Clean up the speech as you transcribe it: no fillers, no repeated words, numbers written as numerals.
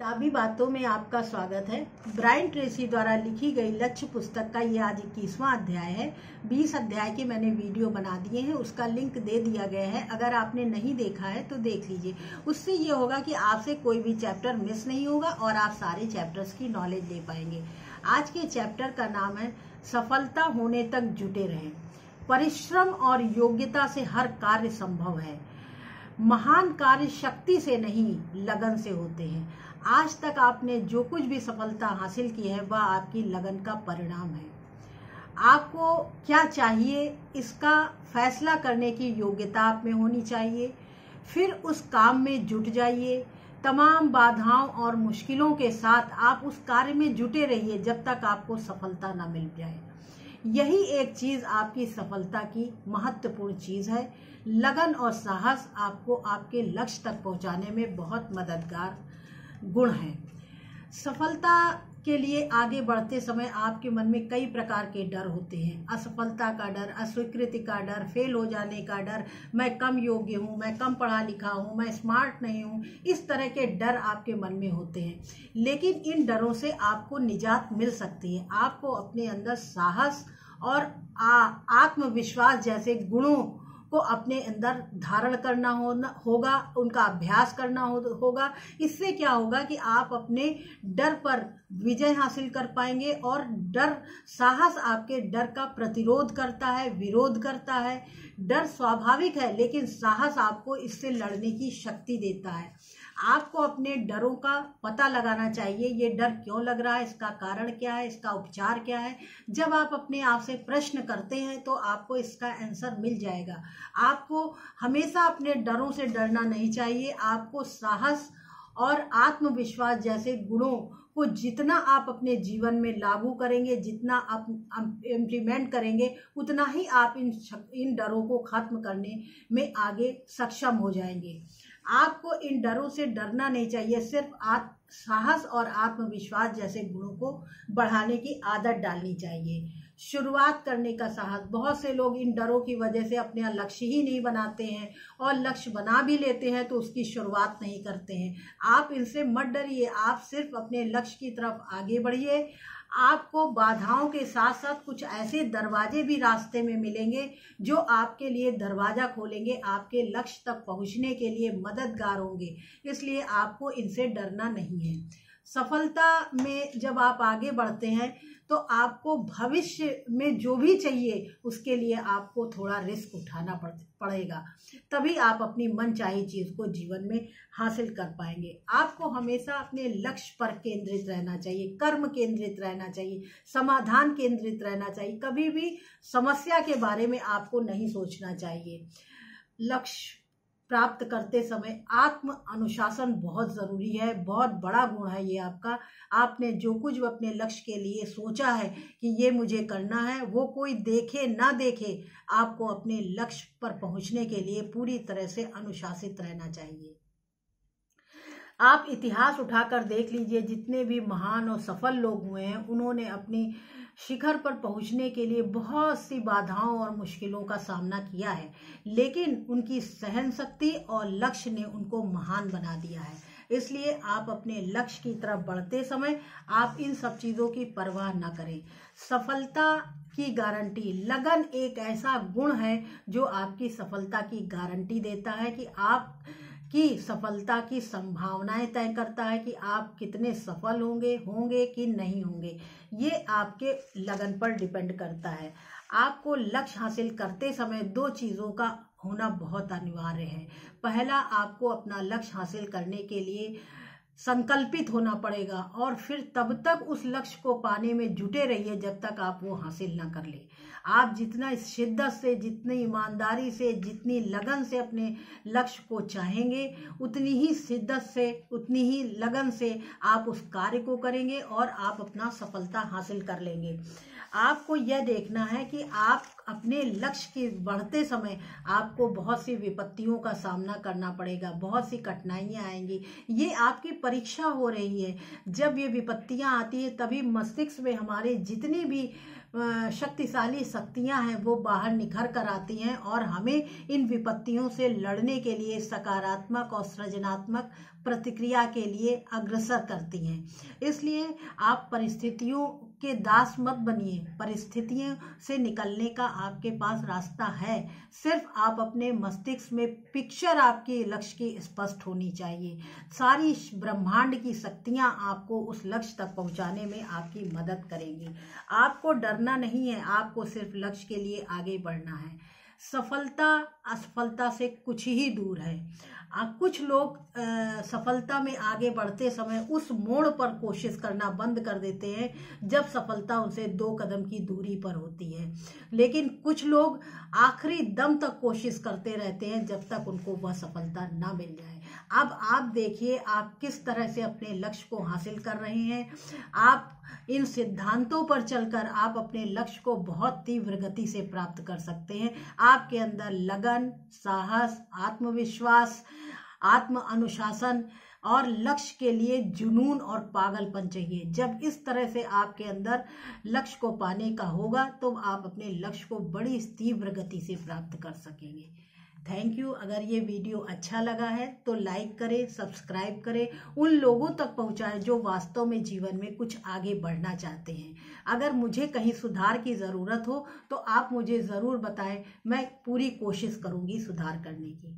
किताबी बातों में आपका स्वागत है। ब्रायन ट्रेसी द्वारा लिखी गई लक्ष्य पुस्तक का ये आज 21वां अध्याय है। 20 अध्याय के मैंने वीडियो बना दिए हैं, उसका लिंक दे दिया गया है। अगर आपने नहीं देखा है तो देख लीजिए। उससे ये होगा कि आपसे कोई भी चैप्टर मिस नहीं होगा और आप सारे चैप्टर्स की नॉलेज ले पाएंगे। आज के चैप्टर का नाम है सफलता होने तक जुटे रहें। परिश्रम और योग्यता से हर कार्य संभव है। महान कार्य शक्ति से नहीं, लगन से होते हैं। आज तक आपने जो कुछ भी सफलता हासिल की है वह आपकी लगन का परिणाम है। आपको क्या चाहिए इसका फैसला करने की योग्यता आप में होनी चाहिए। फिर उस काम में जुट जाइए। तमाम बाधाओं और मुश्किलों के साथ आप उस कार्य में जुटे रहिए जब तक आपको सफलता न मिल जाए। यही एक चीज आपकी सफलता की महत्वपूर्ण चीज है। लगन और साहस आपको आपके लक्ष्य तक पहुंचाने में बहुत मददगार गुण है। सफलता के लिए आगे बढ़ते समय आपके मन में कई प्रकार के डर होते हैं। असफलता का डर, अस्वीकृति का डर, फेल हो जाने का डर, मैं कम योग्य हूँ, मैं कम पढ़ा लिखा हूँ, मैं स्मार्ट नहीं हूँ। इस तरह के डर आपके मन में होते हैं, लेकिन इन डरों से आपको निजात मिल सकती है। आपको अपने अंदर साहस और आत्मविश्वास जैसे गुणों को अपने अंदर धारण करना होगा, उनका अभ्यास करना होगा। इससे क्या होगा कि आप अपने डर पर विजय हासिल कर पाएंगे। और साहस आपके डर का प्रतिरोध करता है, विरोध करता है। डर स्वाभाविक है, लेकिन साहस आपको इससे लड़ने की शक्ति देता है। आपको अपने डरों का पता लगाना चाहिए। ये डर क्यों लग रहा है, इसका कारण क्या है, इसका उपचार क्या है। जब आप अपने आप से प्रश्न करते हैं तो आपको इसका आंसर मिल जाएगा। आपको हमेशा अपने डरों से डरना नहीं चाहिए। आपको साहस और आत्मविश्वास जैसे गुणों को जितना आप अपने जीवन में लागू करेंगे, जितना आप इम्प्लीमेंट करेंगे, उतना ही आप इन डरों को खत्म करने में आगे सक्षम हो जाएंगे। आपको इन डरों से डरना नहीं चाहिए, सिर्फ साहस और आत्मविश्वास जैसे गुणों को बढ़ाने की आदत डालनी चाहिए। शुरुआत करने का साहस। बहुत से लोग इन डरों की वजह से अपने लक्ष्य ही नहीं बनाते हैं, और लक्ष्य बना भी लेते हैं तो उसकी शुरुआत नहीं करते हैं। आप इनसे मत डरिए, आप सिर्फ अपने लक्ष्य की तरफ आगे बढ़िए। आपको बाधाओं के साथ साथ कुछ ऐसे दरवाजे भी रास्ते में मिलेंगे जो आपके लिए दरवाजा खोलेंगे, आपके लक्ष्य तक पहुंचने के लिए मददगार होंगे। इसलिए आपको इनसे डरना नहीं है। सफलता में जब आप आगे बढ़ते हैं तो आपको भविष्य में जो भी चाहिए उसके लिए आपको थोड़ा रिस्क उठाना पड़ेगा, तभी आप अपनी मनचाही चीज को जीवन में हासिल कर पाएंगे। आपको हमेशा अपने लक्ष्य पर केंद्रित रहना चाहिए, कर्म केंद्रित रहना चाहिए, समाधान केंद्रित रहना चाहिए। कभी भी समस्या के बारे में आपको नहीं सोचना चाहिए। लक्ष्य प्राप्त करते समय आत्म अनुशासन बहुत जरूरी है। बहुत बड़ा गुण है ये आपका। आपने जो कुछ अपने लक्ष्य के लिए सोचा है कि ये मुझे करना है, वो कोई देखे ना देखे, आपको अपने लक्ष्य पर पहुंचने के लिए पूरी तरह से अनुशासित रहना चाहिए। आप इतिहास उठाकर देख लीजिए, जितने भी महान और सफल लोग हुए हैं उन्होंने अपनी शिखर पर पहुंचने के लिए बहुत सी बाधाओं और मुश्किलों का सामना किया है, लेकिन उनकी सहन शक्ति और लक्ष्य ने उनको महान बना दिया है। इसलिए आप अपने लक्ष्य की तरफ बढ़ते समय आप इन सब चीजों की परवाह न करें। सफलता की गारंटी। लगन एक ऐसा गुण है जो आपकी सफलता की गारंटी देता है कि आप की सफलता की संभावनाएं तय करता है कि आप कितने सफल होंगे कि नहीं होंगे। ये आपके लगन पर डिपेंड करता है। आपको लक्ष्य हासिल करते समय दो चीजों का होना बहुत अनिवार्य है। पहला, आपको अपना लक्ष्य हासिल करने के लिए संकल्पित होना पड़ेगा, और फिर तब तक उस लक्ष्य को पाने में जुटे रहिए जब तक आप वो हासिल ना कर ले। आप जितना शिद्दत से, जितनी ईमानदारी से, जितनी लगन से अपने लक्ष्य को चाहेंगे, उतनी ही शिद्दत से, उतनी ही लगन से आप उस कार्य को करेंगे और आप अपना सफलता हासिल कर लेंगे। आपको यह देखना है कि आप अपने लक्ष्य के बढ़ते समय आपको बहुत सी विपत्तियों का सामना करना पड़ेगा, बहुत सी कठिनाइयां आएंगी। ये आपकी परीक्षा हो रही है। जब ये विपत्तियां आती है तभी मस्तिष्क में हमारे जितनी भी शक्तिशाली शक्तियां हैं वो बाहर निखर कर आती हैं और हमें इन विपत्तियों से लड़ने के लिए सकारात्मक और सृजनात्मक प्रतिक्रिया के लिए अग्रसर करती हैं। इसलिए आप परिस्थितियों के दास मत बनिए। परिस्थितियों से निकलने का आपके पास रास्ता है, सिर्फ आप अपने मस्तिष्क में पिक्चर आपके लक्ष्य की स्पष्ट होनी चाहिए। सारी ब्रह्मांड की शक्तियां आपको उस लक्ष्य तक पहुंचाने में आपकी मदद करेंगी। आपको डरना नहीं है, आपको सिर्फ लक्ष्य के लिए आगे बढ़ना है। सफलता असफलता से कुछ ही दूर है। कुछ लोग सफलता में आगे बढ़ते समय उस मोड़ पर कोशिश करना बंद कर देते हैं जब सफलता उनसे 2 कदम की दूरी पर होती है, लेकिन कुछ लोग आखिरी दम तक कोशिश करते रहते हैं जब तक उनको वह सफलता ना मिल जाए। अब आप देखिए आप किस तरह से अपने लक्ष्य को हासिल कर रहे हैं। आप इन सिद्धांतों पर चलकर आप अपने लक्ष्य को बहुत तीव्र गति से प्राप्त कर सकते हैं। आपके अंदर लगन, साहस, आत्मविश्वास, आत्म अनुशासन और लक्ष्य के लिए जुनून और पागलपन चाहिए। जब इस तरह से आपके अंदर लक्ष्य को पाने का होगा तो आप अपने लक्ष्य को बड़ी तीव्र गति से प्राप्त कर सकेंगे। Thank you. अगर ये वीडियो अच्छा लगा है तो लाइक करें, सब्सक्राइब करें, उन लोगों तक पहुंचाएं जो वास्तव में जीवन में कुछ आगे बढ़ना चाहते हैं। अगर मुझे कहीं सुधार की ज़रूरत हो तो आप मुझे ज़रूर बताएं, मैं पूरी कोशिश करूंगी सुधार करने की।